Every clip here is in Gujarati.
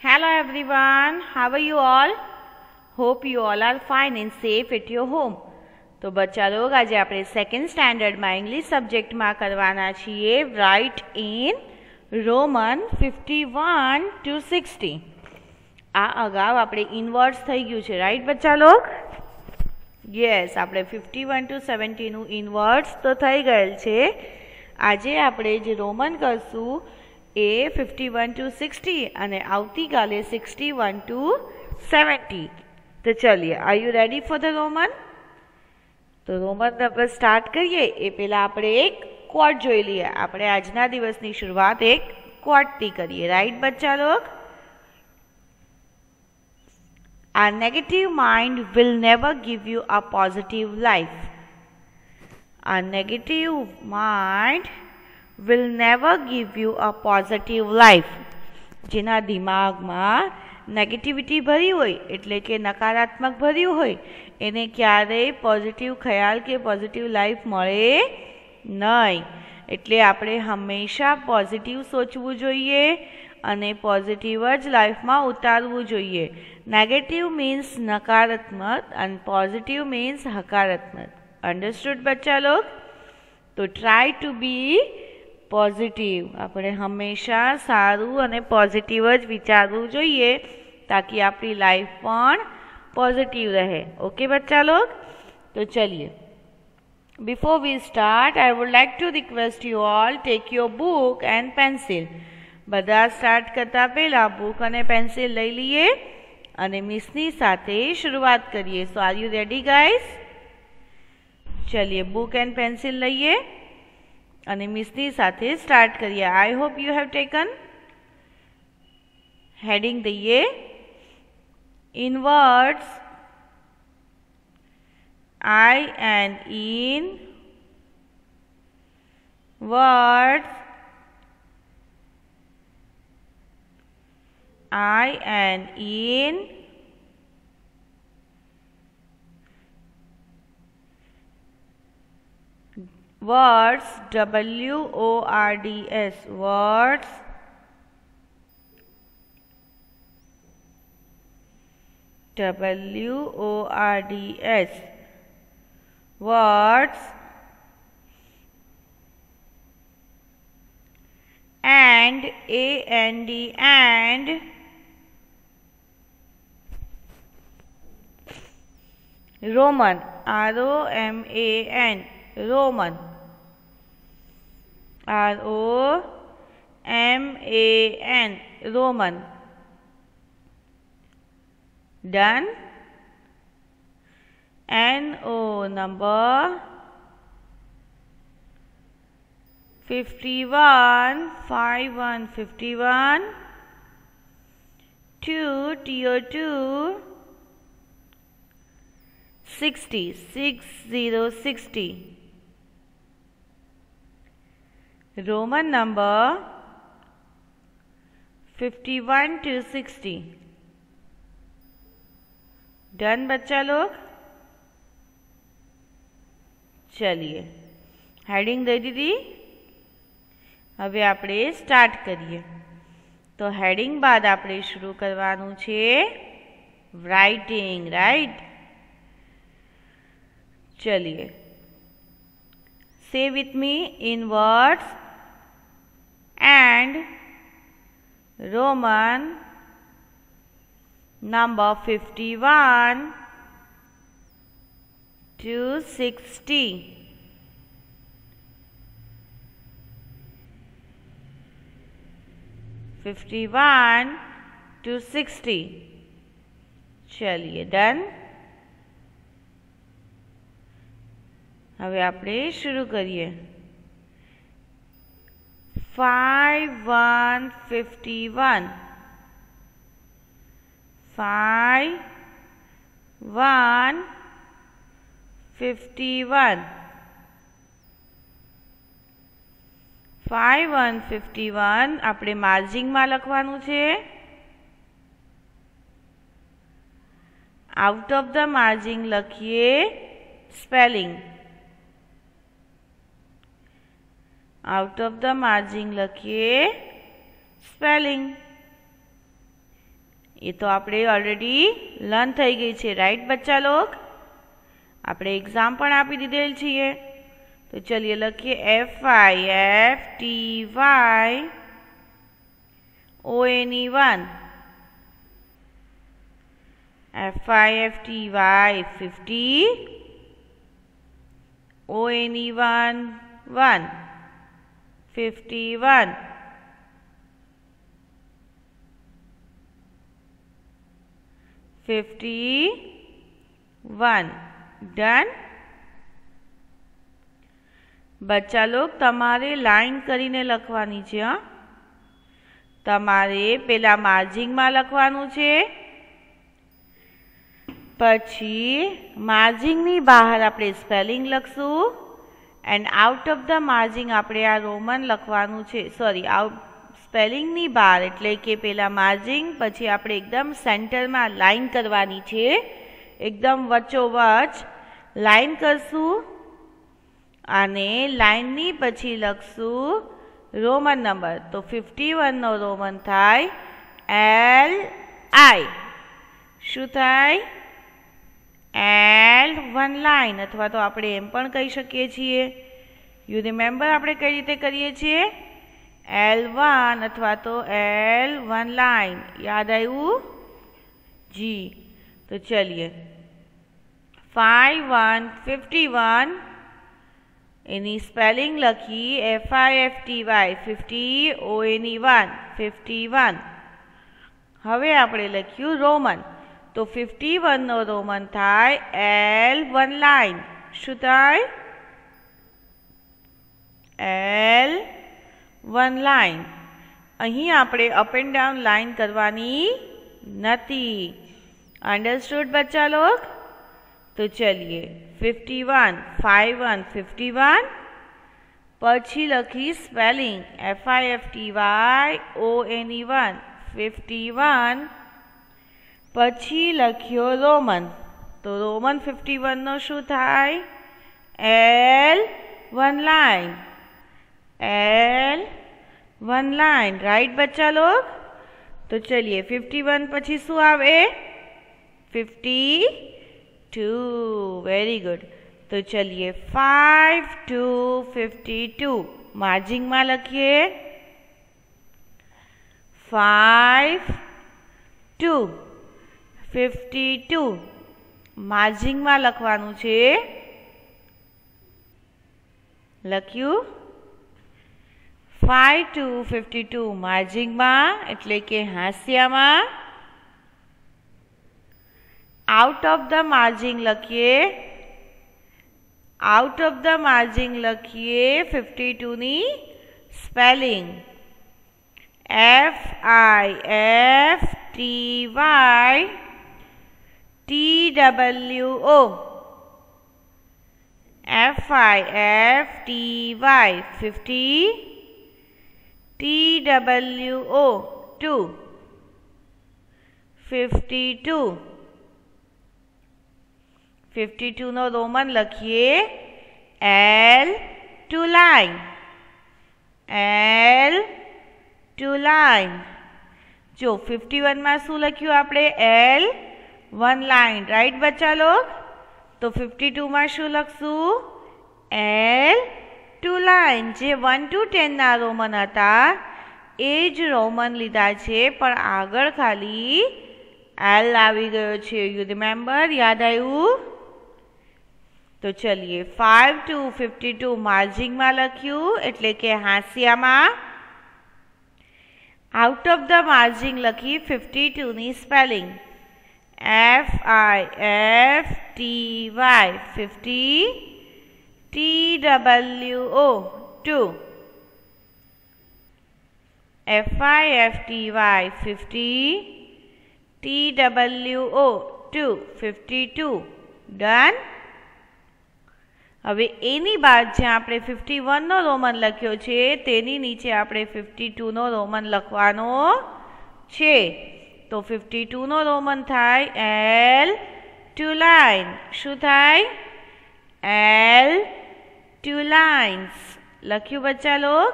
Hello everyone, how are you all? Hope you all are fine and safe at your home. તો બચ્ચા લોગ આજે આપણે સેકન્ડ સ્ટાન્ડર્ડમાં ઇંગ્લિશ સબ્જેક્ટમાં કરવાના છીએ રાઇટ ઇન રોમન 51 to 60. આ અગાઉ આપણે ઇનવર્ડ્સ થઈ ગયું છે રાઈટ બચ્ચા લોગ? યસ, આપણે 51 to 70 નું ઇનવર્ડ્સ તો થઈ ગયેલ છે. આજે આપણે જે રોમન કરશું એ 51 to 60 અને આવતીકાલે 61 to 70. તો ચલીએ, are you ready for the Roman? તો રોમન આપણે સ્ટાર્ટ કરીએ એ પહેલાં આપણે એક ક્વોટ જોઈ લઈએ. આપણે આજના દિવસની શરૂઆત એક ક્વોટથી કરીએ રાઈટ બચ્ચા log? Our negative mind will never give you a positive life. Our negative mind will never give you a positive life. જેના દિમાગમાં નેગેટિવિટી ભરી હોય એટલે કે નકારાત્મક ભર્યું હોય એને ક્યારેય પોઝિટિવ ખ્યાલ કે પોઝિટિવ લાઈફ મળે નહીં. એટલે આપણે હંમેશા પોઝિટિવ સોચવું જોઈએ અને પોઝિટિવ જ લાઈફમાં ઉતારવું જોઈએ. નેગેટિવ મીન્સ નકારાત્મક અને પોઝિટિવ મીન્સ હકારાત્મક. અંડરસ્ટુડ બચ્ચા લોગ? તો ટ્રાય ટુ બી પોઝિટિવ. આપણે હંમેશા સારું અને પોઝિટિવ જ વિચારવું જોઈએ તાકી આપણી લાઈફ પણ પોઝિટિવ રહે. ઓકે બચ્ચા લોગ? તો ચલીએ. Before we start I would like to request you all take your book and pencil. બધા સ્ટાર્ટ કરતાં પહેલાં બુક અને પેન્સિલ લઈ લઈએ અને મિસની સાથે શરૂઆત કરીએ. So are you ready guys? ચલીએ, બુક એન્ડ પેન્સિલ લઈએ અને મિસની સાથે સ્ટાર્ટ કરીએ. I hope you have taken. Heading દઈએ in words I and in words I and in words WORDS words WORDS words and AND and Roman ROMAN Roman ROMAN Roman. Done. NO number 51 51 2 tier 2 60 60. Roman number 51 to 60. Done बच्चा लोग? ચલીએ, હેડિંગ દઈ દીધી. હવે આપણે સ્ટાર્ટ કરીએ. તો હેડિંગ બાદ આપણે શરૂ કરવાનું છે રાઇટિંગ રાઈટ? ચલીએ, say with me in words and Roman number 51 to 60. 51 to 60. ચલીએ, ડન. હવે આપણે શરૂ કરીએ. 51 51 51 51 51 51 આપણે માર્જિંગમાં લખવાનું છે. આઉટ ઓફ ધ માર્જિંગ લખીએ spelling. Out of the margin લખીએ સ્પેલિંગ. ये तो આપણે ઓલરેડી લર્ન થઈ ગઈ છે, રાઈટ બચ્ચા લોગ? આપણે એક્ઝામ પણ આપી દીધેલ છીએ. તો ચલિए લખીએ FIFTY FIFTY 50 ONE1 1 51 51 डन. बच्चा लोग तमारे लाइन करीने लखवानी छे. हाँ, तमारे पेला मार्जिंग में लखवानुं छे, पछी मार्जिंग नी बहार आपणे स्पेलिंग लखशुं and out of the margin आपणे आ रोमन लखवानुं छे. सॉरी, आउट स्पेलिंग नी बहार एटले के पेला मार्जिंग पछी आपणे एकदम सेंटर में लाइन करवानी छे, एकदम वच्चोवच लाइन करशुं અને લાઈન ની પછી લખશું રોમન નંબર. તો 51 નો રોમન થાય LI. શું થાય? L1 લાઈન, અથવા તો આપણે એમ પણ કહી શકીએ છીએ. યુ રિમેમ્બર આપણે કઈ રીતે કરીએ છીએ? L1 અથવા તો L1 લાઈન. યાદ આવ્યું? જી. તો ચલિए 51 એની સ્પેલિંગ લખી FIFTY 50 ONE1 51. હવે આપણે લખ્યું રોમન. તો 51 નો રોમન થાય L1 લાઈન. શું થાય? L1 line. અહીં આપણે અપ એન્ડ ડાઉન લાઈન કરવાની નથી. અંડરસ્ટુડ બચ્ચા લોગ? તો ચલિए 51 51 51 પછી લખી સ્પેલિંગ FIFTY ONE1 51 પછી લખ્યો રોમન. તો રોમન 51 નો શું થાય? L1 line. L1 line, right બચ્ચા લોગ? તો ચલિए 51 પછી શું આવે? 52. Very good. तो चलिए 5 to 52 मार्जिंग में लखिए 5 to 52 मार्जिंग में लखवानुं छे. लख्यू 5 to 52 मार्जिंग में एटले के हास्या में. आउट ऑफ द मार्जिंग लखिए, आउट ऑफ द मार्जिंग लखिए 52 नी स्पेलिंग FIFTY FIFTY 50 TWO 52 52 નો રોમન લખીએ L2 લાઈન. L2 line. જો 51 માં શું લખ્યું આપણે? L1 લાઈન, રાઈટ બચ્ચા લોગ? તો 52 માં શું લખશું? L2 line. જે 1 to 10 ના રોમન હતા એ જ રોમન લીધા છે, પણ આગળ ખાલી L આવી ગયો છે. You remember? યાદ આવ્યું? तो चलिए 5 to 52 मार्जिंग में लख्यू एटले के हास्या में. आउट ऑफ द मार्जिंग लखी 52 नी spelling FIFTY 50 TWO 2 FIFTY 50 TWO 2 52. Done. હવે એની બાદ જ્યાં આપણે 51 નો રોમન લખ્યો છે તેની નીચે આપણે 52 નો રોમન લખવાનો છે. તો 52 નો રોમન થાય L2 લાઈન. શું થાય? L2 lines. લખ્યું બચ્ચા log?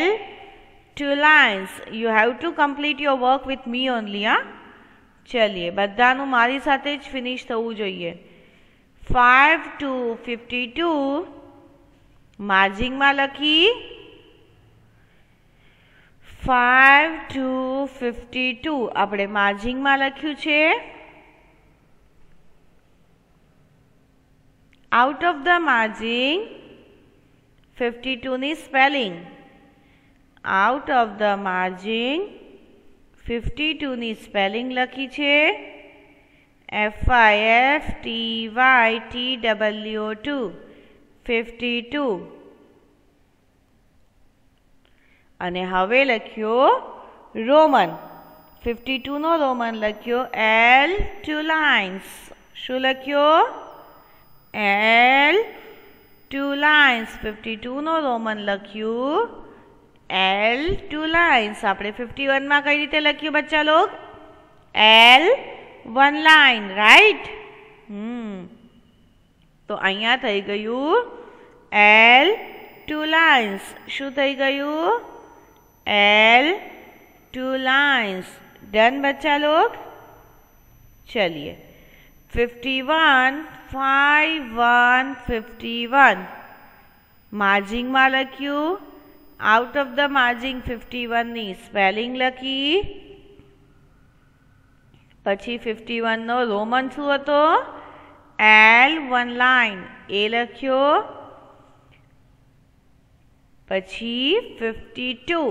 L2 2 lines. You have to complete your work with me only. हाँ चलिए બધાનું મારી સાથે જ ફિનિશ થવું જોઈએ. 5 to 52 માર્જિંગમાં લખી 5 to 52 આપણે માર્જિંગમાં લખ્યું છે. Out of the margin 52 ની spelling. Out of the margin 52 ની સ્પેલિંગ લખી છે FIFTYTWO2 52. અને હવે લખ્યો રોમન 52 નો રોમન લખ્યો L 2 lines. શું લખ્યો L 2 lines. 52 નો રોમન લખ્યું L 2 lines. આપણે 51 માં કઈ રીતે લખ્યું બચ્ચા લોગ L 1 line રાઈટ. તો અહીંયા થઈ ગયું L 2 lines. શું થઈ ગયું L 2 lines. डन बच्चा लोग. चलिए 51 5 1 51 मार्जिंग में लख्यू. आउट ऑफ द मार्जिंग 51 नी स्पेलिंग लखी. पछी 51 नो रोमन शू हतो L 1 लाइन ए लख्यो. पछी 52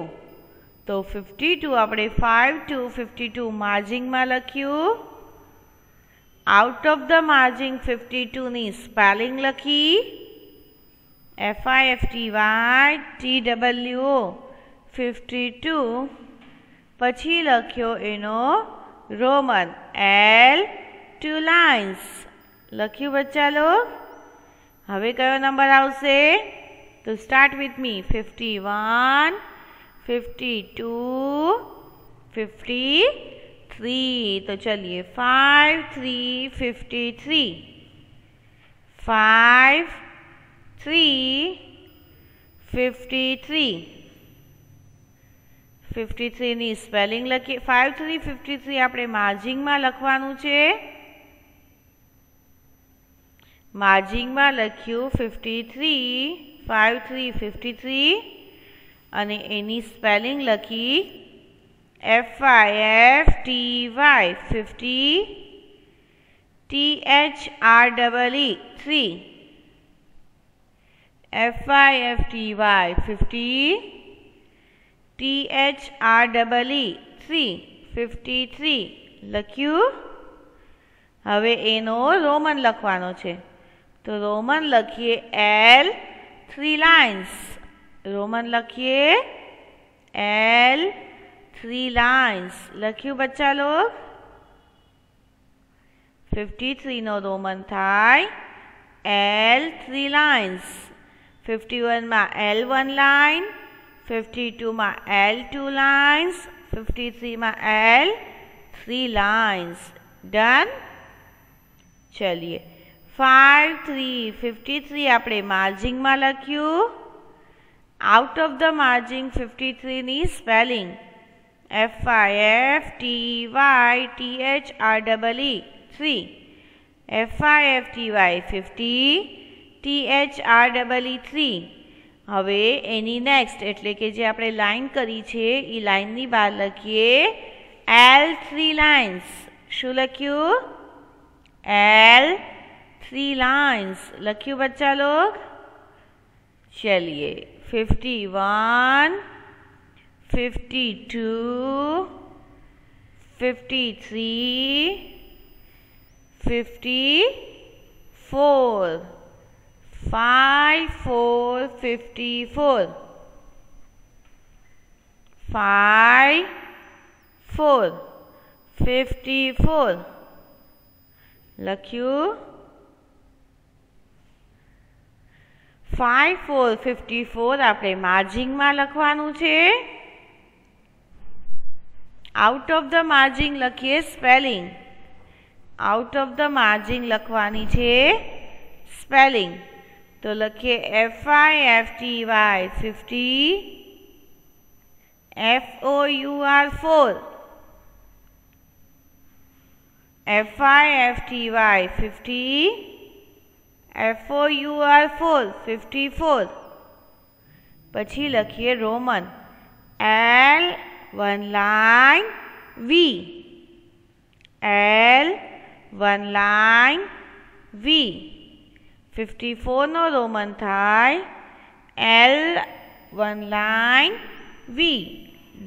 तो 52 આપણે 5 to 52 માર્જિંગ માં લખ્યું. આઉટ ઓફ ધ માર્જિંગ 52 ની સ્પેલિંગ લખી FIFTYTWO 52. પછી લખ્યો એનો રોમન L 2 lines. લખ્યું બચ્ચા લોગ. હવે કયો નંબર આવશે તો સ્ટાર્ટ વિથ મી 51 52 53. तो चलिए 5 3 53 5 3 53 53 ની સ્પેલિંગ લખી. 5 3 53 આપણે માર્જિંગ માં લખવાનું છે. માર્જિંગ માં લખ્યું 53 5 3 53 અને એની સ્પેલિંગ લખી FIFTY 50 THREE 3 FIFTY 50 THREE 3 53 લખ્યું. હવે એનો રોમન લખવાનો છે તો રોમન લખીએ L 3 lines. रोमन लखिए L 3 lines. लख्यू बच्चा लोग 53 नो रोमन थाय L 3 lines. 51 में L 1 line. 52 में L 2 lines. 53 में L 3 lines. डन. चलिए 5 3 53 આપણે માર્જિંગ માં લખ્યું. Out of the margin 53 knee spelling FIFTYTHREE 3 FIFTY 50 THREE 3. હવે એની નેક્સ્ટ એટલે કે જે આપણે લાઈન કરી છે એ લાઈનની બહાર લખીએ L 3 lines. શું લખ્યું L 3 lines. લખ્યું બચ્ચા લોગ. चलिए 51 52 53 54 5 4 54 5 4 54 લખ્યું. 5 4 54 આપણે માર્જિંગ માં લખવાનું છે. આઉટ ઓફ ધ માર્જિંગ લખીએ સ્પેલિંગ. આઉટ ઓફ ધ માર્જિંગ લખવાની છે સ્પેલિંગ. તો લખીએ FIFTY 50 FOUR 4, FIFTY 50, FOUR 4 54. પછી લખીએ Roman L 1 line V, L 1 line V. 54 નો રોમન થાય L 1 line V.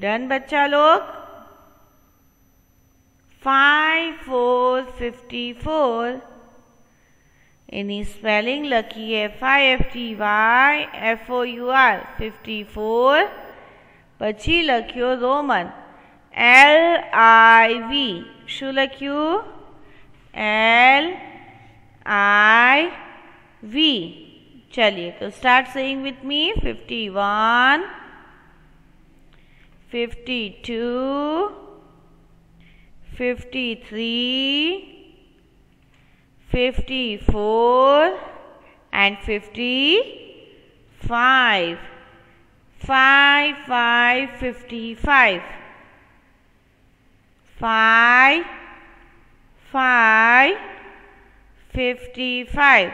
डन बच्चा लोग। 5 4 54 એની સ્પેલિંગ લખીએ FIFTY FOUR 54. પછી લખ્યો રોમન LIV. શું લખ્યું? LIV. चलिए तो start saying with me. 51 52 53 54 and 55. 5 5 55. 5 5 55.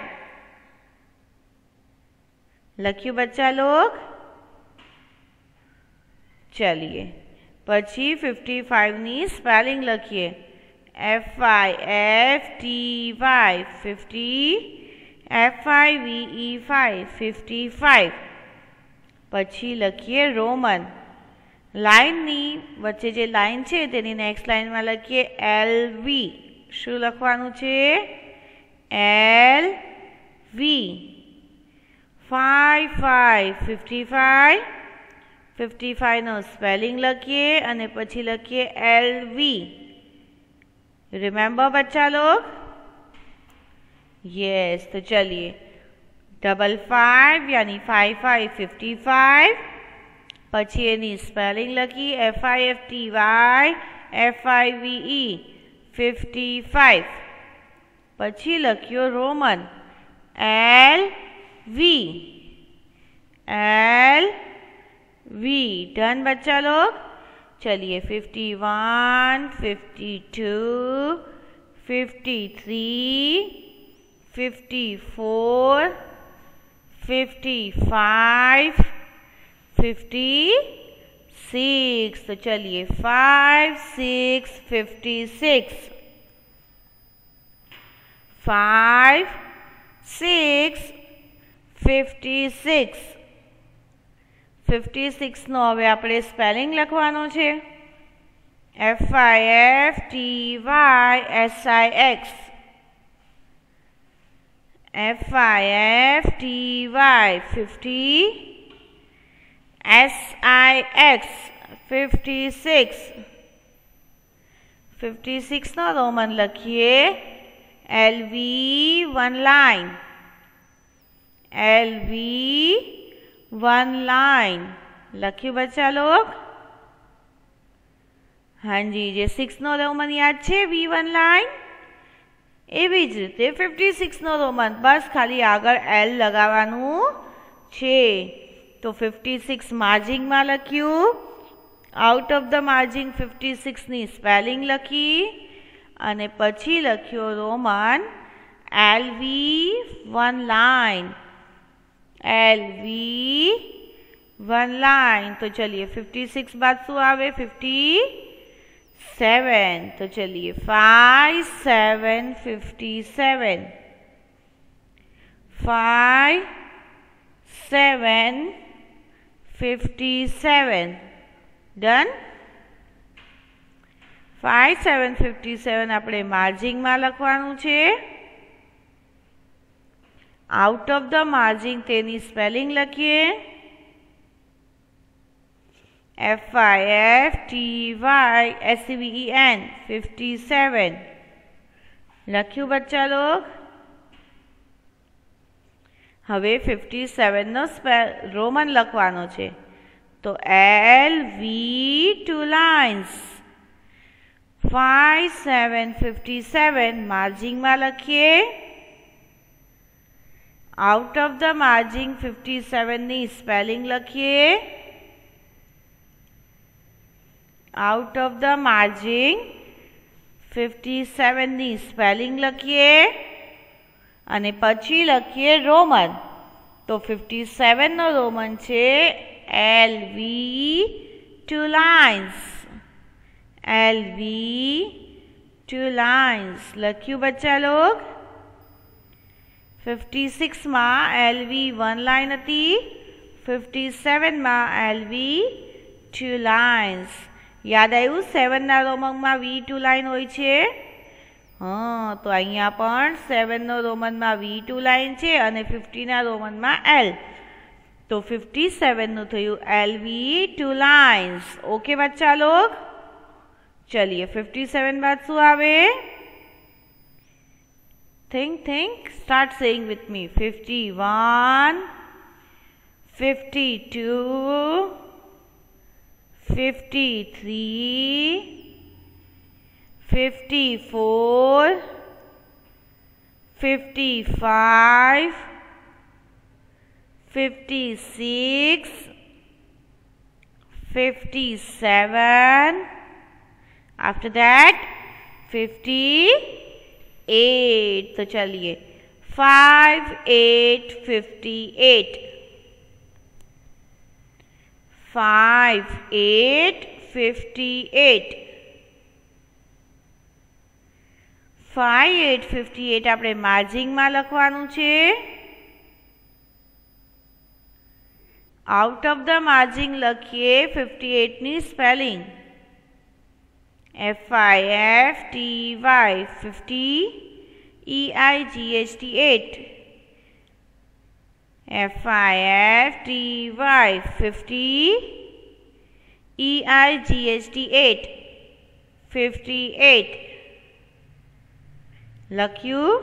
लख्यू बच्चा लोग। चलिए पछी 55 नी स्पेलिंग लखीए FIFTY 50, FIVE 55. પછી લખીએ રોમન લાઇનની વચ્ચે જે લાઇન છે તેની નેક્સ્ટ લાઇનમાં લખીએ LV. શું લખવાનું છે? LV. 5 5 55. 55 નો સ્પેલિંગ લખીએ અને પછી લખીએ LV. रिमेंबर बच्चा लोग? यस। तो चलिए 55 यानी 5 5 55. પછી એની સ્પેલિંગ લખી FIFTY FIVE 55. પછી લખ્યો રોમન LV. LV. डन बच्चा लोग। चलिए 51 52 53 54 55 56. तो चलिए 5 6 56. 5 6 56. 56 નો હવે આપણે સ્પેલિંગ લખવાનો છે FIFTY SIX. FIFTY 50 SIX 56. 56 નો રોમન લખીએ LV 1 line. LV 1 line. લખ્યું બચ્ચા લોગ? हाँ जी, जे 6 નો રોમન याद है V1 लाइन एवी ज रीते 56 નો રોમન बस खाली आगर L लगावानुं छे। तो 56 मार्जिंग में लख्यू। आउट ऑफ द मार्जिंग 56 नी स्पेलिंग लखी अने पछी लख्यो Roman LV 1 line. LV 1 line. तो चलिए 56 बाद शू आवे 57। तो चलिए 5 7 57। 5 7 57। डन। 5 7 57 આપણે માર્જિંગ માં લખવાનું છે। આઉટ ઓફ ધ માર્જિંગ તેની સ્પેલિંગ લખીએ FIFTY SEVEN 57। લખ્યું બચ્ચા લોગ? હવે 57 નો રોમન લખવાનો છે। तो LV 2 lines। 5 7 57 मार्जिंग में लखीए। आउट ऑफ द मार्जिंग 57 नी स्पेलिंग लखीए આઉટ ઓફ ધ માર્જિન 57ની સ્પેલિંગ લખીએ અને પછી લખીએ રોમન. તો 57નો રોમન છે LV 2 lines. LV 2 lines લખ્યું બચ્ચા લોગ. 56માં LV 1 લાઇન હતી, 57માં LV 2 lines. યાદ આવ્યું 7ના રોમનમાં V2 લાઇન હોય છે. હા, તો અહીંયા પણ 7નો રોમનમાં V2 લાઇન છે અને 50ના રોમનમાં L. તો 57નું થયું LV 2 lines. ઓકે બચ્ચા લોગ, ચलिए 57 बाद શું આવે? think start saying with me. 51 52 53 54 55 56 57. After that 58. तो चलिए 5 8 58. 5 8 58. 5 8 58 આપણે માર્જિંગમાં લખવાનું છે. આઉટ ઓફ ધ માર્જિંગ લખીએ 58ની spelling FIFTY 50 EIGHT 8. FIFTY 50 EIGHT 8. 58 લખ્યું.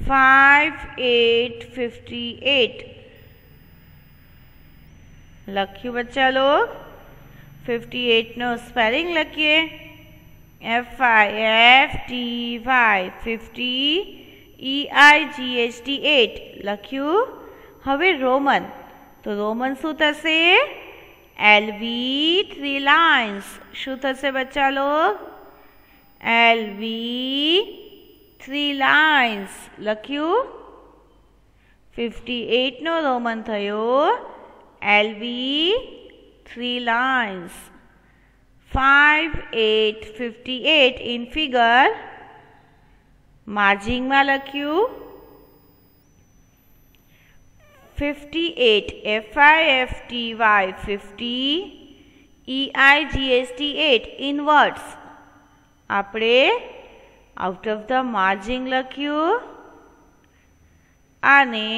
5 8 58 લખ્યું બચ્ચા લોગ. 58નો સ્પેલિંગ લખીએ FIFTY 50 EIGHT 8 લખ્યું. હવે રોમન, તો રોમન શું થશે? LV 3 lines. શું થશે બચ્ચા લોગ? LV 3 lines લખ્યું. 58નો રોમન થયો LV 3 lines. 5 8 58 in figure માર્જિંગમાં લખ્યું. 58 FIFTY 50 EIGHT 8 in words. આપણે આઉટ ઓફ ધ માર્જિંગ લખ્યું અને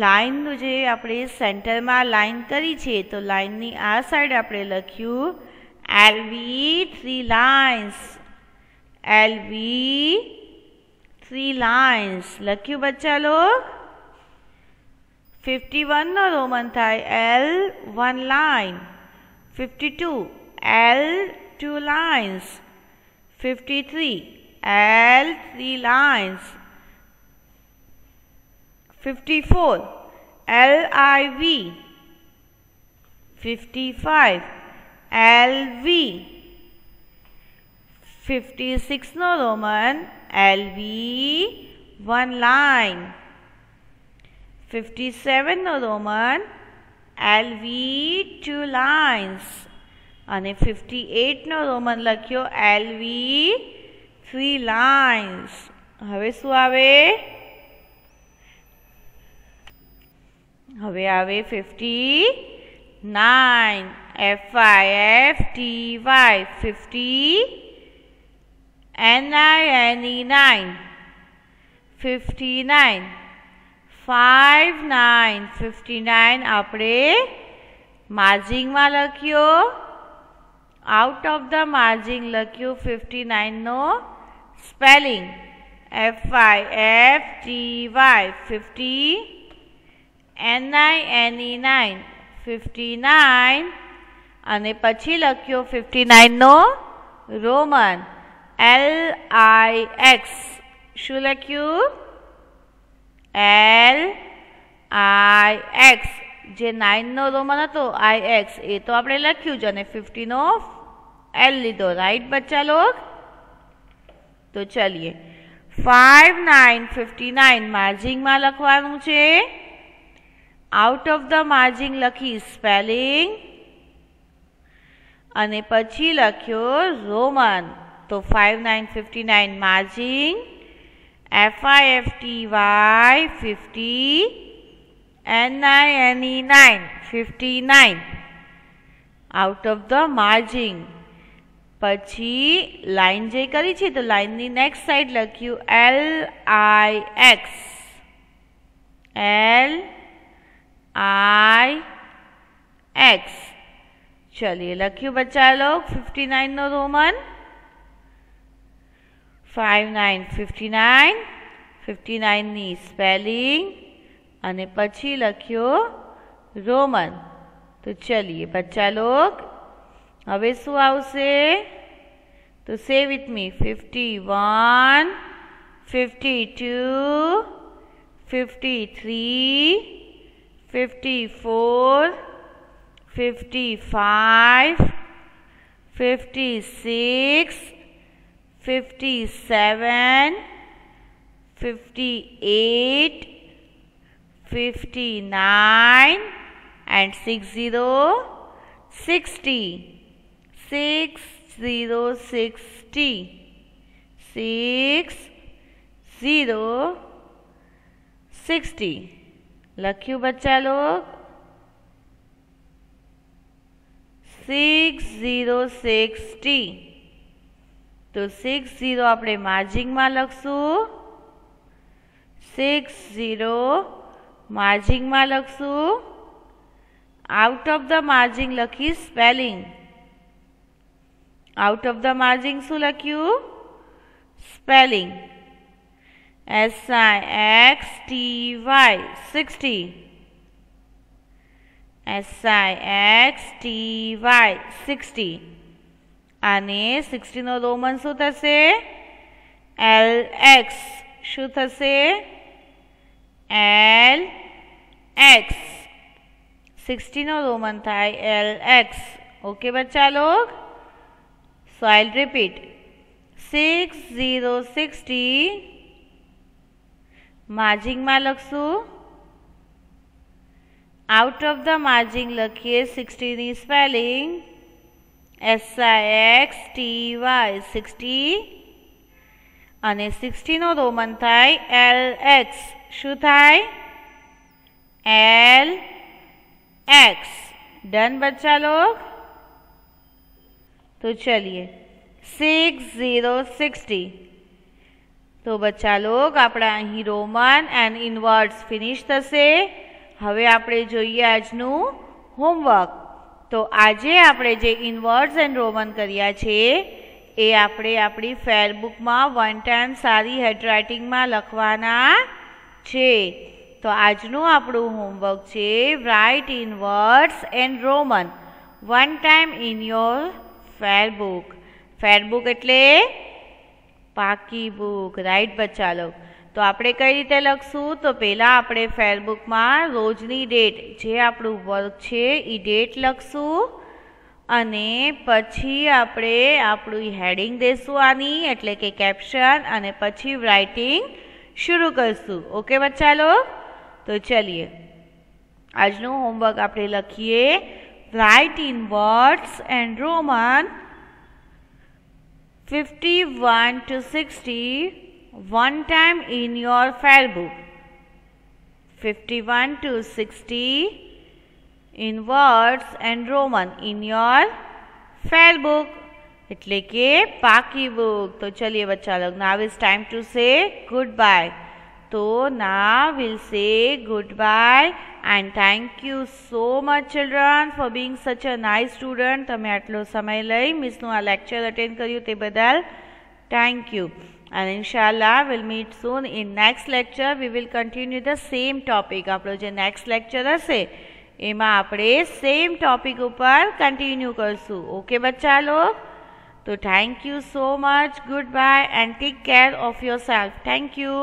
લાઇનનું જે આપણે સેન્ટરમાં લાઇન કરી છે તો લાઇનની આ સાઈડ આપણે લખ્યું LV 3 lines. LV 3 lines લખ્યું બચ્ચા લોગ. 51નો રોમન થાય L 1 line. 52 L 2 lines. 53 L 3 lines. 54 LIV. 55 LV. 56નો રોમન LV 1 line. 57નો રોમન LV 2 lines. અને 58નો રોમન લખ્યો LV 3 lines. હવે શું આવે? હવે આવે 59. FIFTY 50 NINE 9. 59 5 9 59 આપણે માર્જિંગમાં લખ્યો. આઉટ ઓફ ધ માર્જિંગ લખ્યું 59નો સ્પેલિંગ FIFTY 50 NINE 9. 59 અને પછી લખ્યો 59નો રોમન LIX. શું લખ્યું? LIX જે 9નો રોમન હતો IX એ તો આપણે લખ્યું જ અને 50નો L લીધો, राइट बच्चा लोग। तो चलिए 5 9 59 मार्जिंग में लखवानुं छे। आउट ऑफ द मार्जिंग लखी स्पेलिंग અને પછી લખ્યો રોમન। તો 5 9 59 margin FIFTY 50 NINE 59 out of the margin. પછી લાઈન જે કરી છે તો લાઈનની નેક્સ્ટ સાઈડ લખ્યું LIX LIX। चलिए लख्यू बच्चा लोग 59 नो रोमन 5 9 59 59 नी स्पेलिंग अने पछी लख्यो रोमन। तो चलिए बच्चा लोग हवे शू आवशे तो से विथ मी 51 52 53 54 55 56 57 58 59 and 60 60 60 लख्यू बच्चा लोग 6060। तो 60 આપણે માર્જિંગમાં લખશું 60 માર્જિંગમાં લખશું। આઉટ ઓફ ધ માર્જિંગ લખી સ્પેલિંગ। આઉટ ઓફ ધ માર્જિંગ શું લખ્યું સ્પેલિંગ SIXTY 60 SIXTY 60 અને 60 નો રોમન શું થશે LX શું થશે LX 60 નો રોમન થાય LX। ओके बच्चा लोग so I will repeat 6060 margin में लखशू आउट ऑफ द मार्जिंग लखीए 60 नी स्पेलिंग SIXTY 60 અને 60 નો રોમન થાય LX શું થાય LX। डन बच्चा लोग। तो चलिए 6060। तो बच्चा लोग अपना अहीं रोमन एंड इनवर्ड्स फिनिश थशे। हवे आपणे जोईए आजनु होमवर्क। तो आजे आपणे जे इनवर्ड्स एंड रोमन कर्या छे ए आपणे आपणी फेरबुक में 1 टाइम सारी हेन्डराइटिंग में लखवाना छे। तो आजनु आपणु होमवर्क छे write in words and Roman 1 time in your fair book. Fair book एटले पाकी बुक, राइट बच्चा लोग। तो आपणे कई रीते लखशुं तो पहेला आपणे फेरबुक में रोजनी डेट जे आपणु वर्क छे ई डेट लखशुं अने पछी आपणे आपणी हेडिंग देशुं आनी एटले के कैप्शन अने पछी राइटिंग शुरू करशुं। ओके बच्चा लोग। तो चलिए आजनु होमवर्क आपणे लखीए write in words and Roman 51 to 60 1 time in your fair book। 51 to 60 in words and roman in your fair book એટલે કે પાકી बुक। तो चलिए बच्चा लोग now is time to say goodbye। तो now we'll say goodbye and thank you so much children for being such a nice student। તમે આટલો સમય લઈ મિસનું આ લેક્ચર અટેન્ડ કર્યું તે બદલ thank you and inshallah we'll meet soon in next lecture। we will continue the same topic। આપણો જે next lecture હશે એમાં આપણે same topic ઉપર continue કરશું। ઓકે બચ્ચા લોગ। તો thank you so much, goodbye and take care of yourself। thank you।